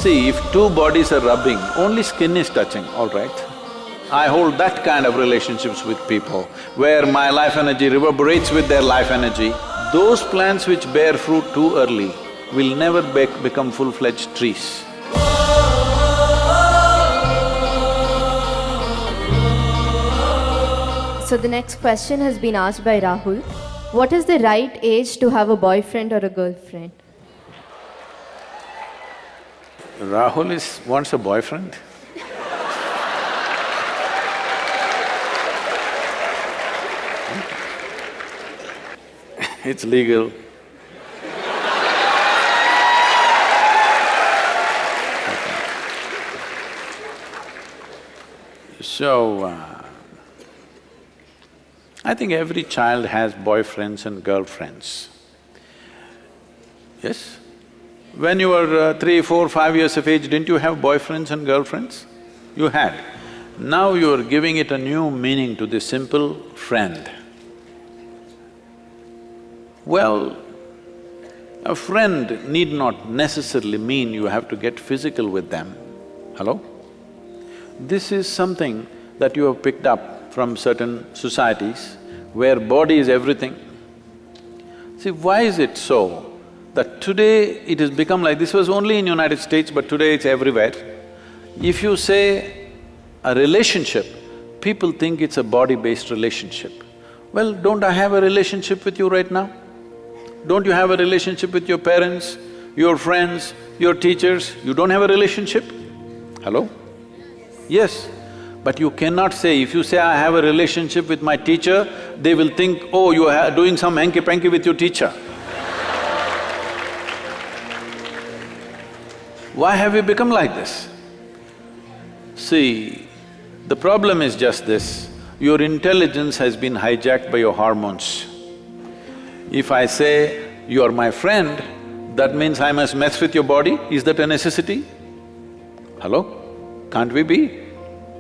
See, if two bodies are rubbing, only skin is touching, all right? I hold that kind of relationships with people, where my life energy reverberates with their life energy. Those plants which bear fruit too early will never become full-fledged trees. So the next question has been asked by Rahul. What is the right age to have a boyfriend or a girlfriend? Rahul wants a boyfriend. It's legal. So, I think every child has boyfriends and girlfriends. Yes? When you were 3, 4, 5 years of age, didn't you have boyfriends and girlfriends? You had. Now you are giving it a new meaning to the simple friend. Well, a friend need not necessarily mean you have to get physical with them. Hello? This is something that you have picked up from certain societies where body is everything. See, why is it so that today it has become like… this was only in United States, but today it's everywhere. If you say a relationship, people think it's a body-based relationship. Well, don't I have a relationship with you right now? Don't you have a relationship with your parents, your friends, your teachers? You don't have a relationship? Hello? Yes. But you cannot say, if you say, I have a relationship with my teacher, they will think, oh, you are doing some hanky-panky with your teacher. Why have we become like this? See, the problem is just this, your intelligence has been hijacked by your hormones. If I say, you are my friend, that means I must mess with your body, is that a necessity? Hello? Can't we be?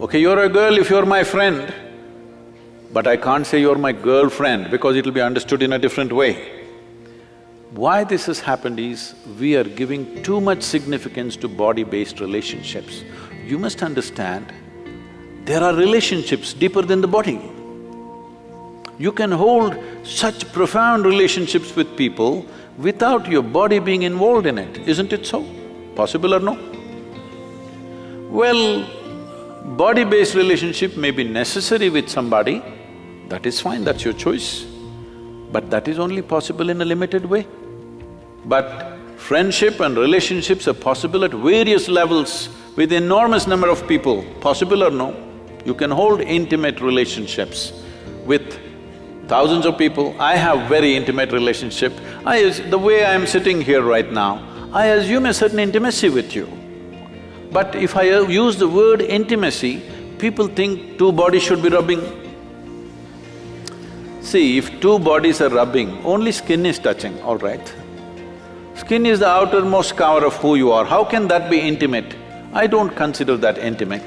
Okay, you're a girl if you're my friend, but I can't say you're my girlfriend because it'll be understood in a different way. Why this has happened is, we are giving too much significance to body-based relationships. You must understand, there are relationships deeper than the body. You can hold such profound relationships with people without your body being involved in it, isn't it so? Possible or no? Well, body-based relationship may be necessary with somebody, that is fine, that's your choice. But that is only possible in a limited way. But friendship and relationships are possible at various levels with enormous number of people, possible or no? You can hold intimate relationships with thousands of people. I have very intimate relationship. The way I am sitting here right now, I assume a certain intimacy with you. But if I use the word intimacy, people think two bodies should be rubbing. See, if two bodies are rubbing, only skin is touching, all right? Skin is the outermost cover of who you are, how can that be intimate? I don't consider that intimate.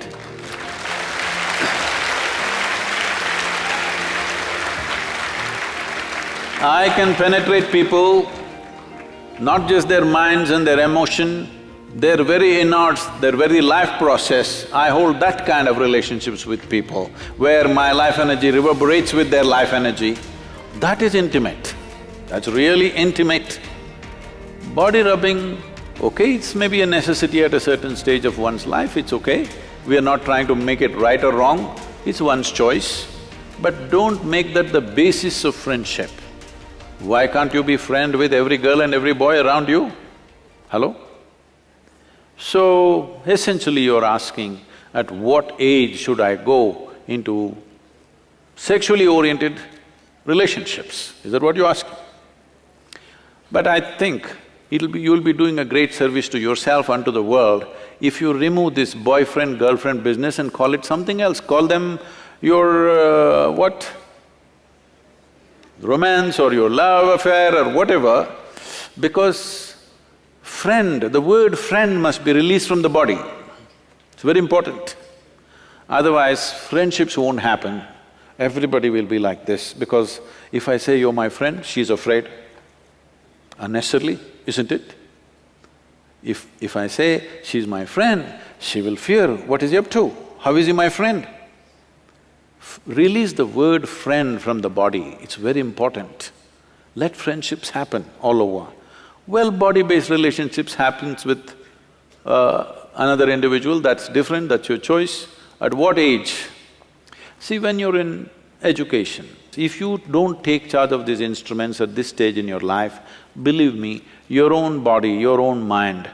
I can penetrate people, not just their minds and their emotion, their very innards, their very life process. I hold that kind of relationships with people, where my life energy reverberates with their life energy. That is intimate, that's really intimate. Body rubbing, okay, it's maybe a necessity at a certain stage of one's life, it's okay. We are not trying to make it right or wrong, it's one's choice. But don't make that the basis of friendship. Why can't you be friend with every girl and every boy around you? Hello? So, essentially you're asking, at what age should I go into sexually oriented relationships? Is that what you're asking? But I think you'll be doing a great service to yourself and to the world if you remove this boyfriend-girlfriend business and call it something else. Call them your what? Romance or your love affair or whatever, because friend, the word friend must be released from the body. It's very important. Otherwise, friendships won't happen. Everybody will be like this, because if I say you're my friend, she's afraid. Unnecessarily, isn't it? If I say, she's my friend, she will fear, what is he up to? How is he my friend? Release the word friend from the body, it's very important. Let friendships happen all over. Well, body-based relationships happens with another individual, that's different, that's your choice. At what age? See, when you're in education, if you don't take charge of these instruments at this stage in your life, believe me, your own body, your own mind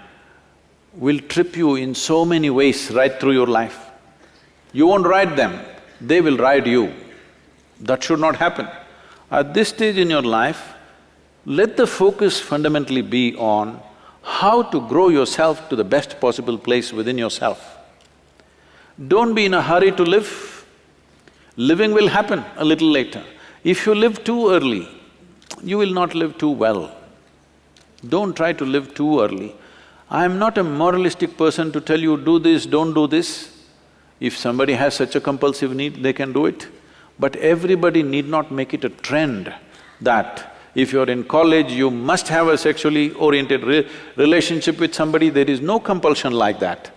will trip you in so many ways right through your life. You won't ride them, they will ride you. That should not happen. At this stage in your life, let the focus fundamentally be on how to grow yourself to the best possible place within yourself. Don't be in a hurry to live. Living will happen a little later. If you live too early, you will not live too well. Don't try to live too early. I am not a moralistic person to tell you, do this, don't do this. If somebody has such a compulsive need, they can do it. But everybody need not make it a trend that if you're in college, you must have a sexually oriented relationship with somebody. There is no compulsion like that.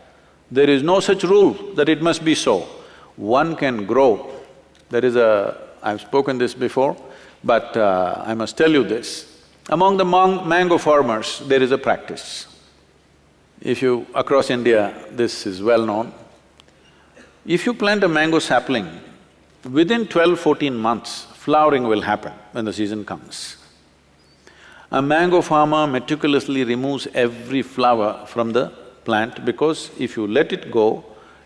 There is no such rule that it must be so. One can grow. There is I've spoken this before, but I must tell you this. Among the mango farmers, there is a practice. If you… across India, this is well known. If you plant a mango sapling, within 12–14 months, flowering will happen when the season comes. A mango farmer meticulously removes every flower from the plant because if you let it go,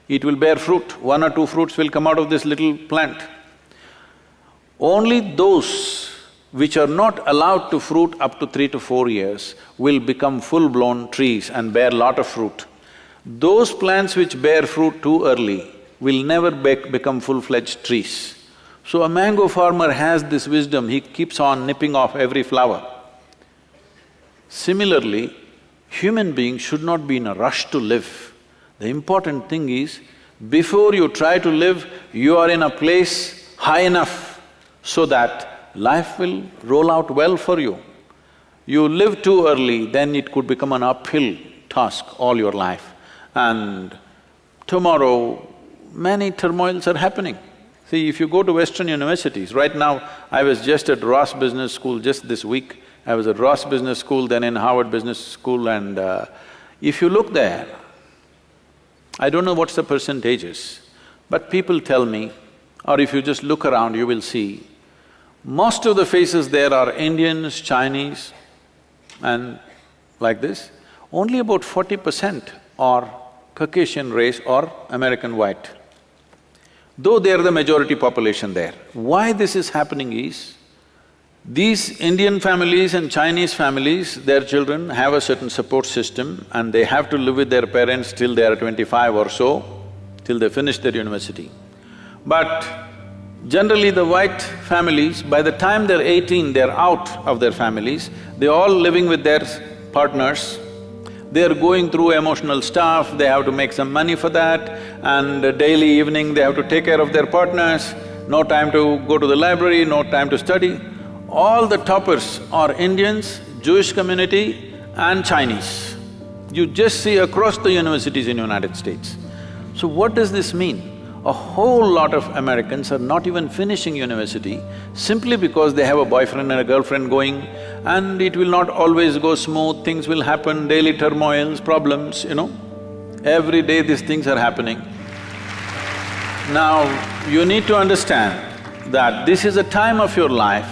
it will bear fruit. 1 or 2 fruits will come out of this little plant. Only those which are not allowed to fruit up to 3 to 4 years will become full-blown trees and bear lot of fruit. Those plants which bear fruit too early will never become full-fledged trees. So a mango farmer has this wisdom, he keeps on nipping off every flower. Similarly, human beings should not be in a rush to live. The important thing is, before you try to live, you are in a place high enough so that life will roll out well for you. You live too early, then it could become an uphill task all your life. And tomorrow, many turmoils are happening. See, if you go to Western universities, right now I was just at Ross Business School just this week. I was at Ross Business School, then in Harvard Business School, and if you look there, I don't know what's the percentages, but people tell me, or if you just look around, you will see, most of the faces there are Indians, Chinese and like this. Only about 40% are Caucasian race or American white, though they are the majority population there. Why this is happening is, these Indian families and Chinese families, their children have a certain support system and they have to live with their parents till they are 25 or so, till they finish their university. But generally the white families, by the time they're 18, they're out of their families, they're all living with their partners, they're going through emotional stuff, they have to make some money for that, and daily evening they have to take care of their partners, no time to go to the library, no time to study. All the toppers are Indians, Jewish community and Chinese. You just see across the universities in United States. So what does this mean? A whole lot of Americans are not even finishing university simply because they have a boyfriend and a girlfriend going, and it will not always go smooth, things will happen, daily turmoils, problems, you know. Every day these things are happening. Now, you need to understand that this is a time of your life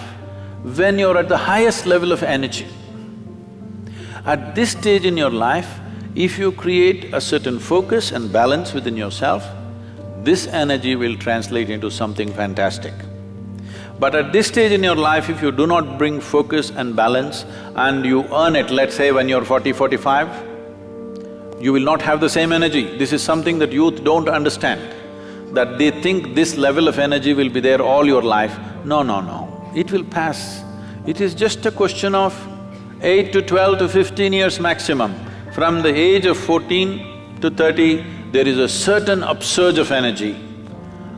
when you're at the highest level of energy. At this stage in your life, if you create a certain focus and balance within yourself, this energy will translate into something fantastic. But at this stage in your life, if you do not bring focus and balance and you earn it, let's say when you're 40, 45, you will not have the same energy. This is something that youth don't understand, that they think this level of energy will be there all your life. No, no, no. It will pass. It is just a question of 8 to 12 to 15 years maximum. From the age of 14 to 30, there is a certain upsurge of energy.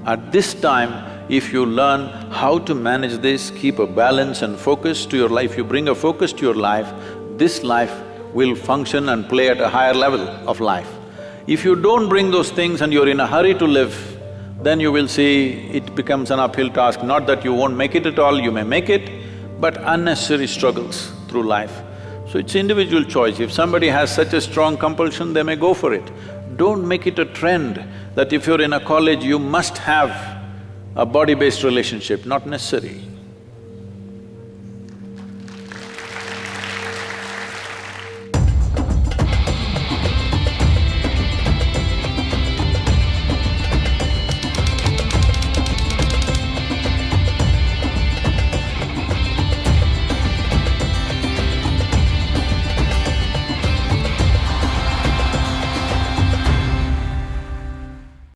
At this time, if you learn how to manage this, keep a balance and focus to your life, you bring a focus to your life, this life will function and play at a higher level of life. If you don't bring those things and you're in a hurry to live, then you will see it becomes an uphill task. Not that you won't make it at all, you may make it, but unnecessary struggles through life. So it's individual choice. If somebody has such a strong compulsion, they may go for it. Don't make it a trend that if you're in a college, you must have a body-based relationship, not necessary.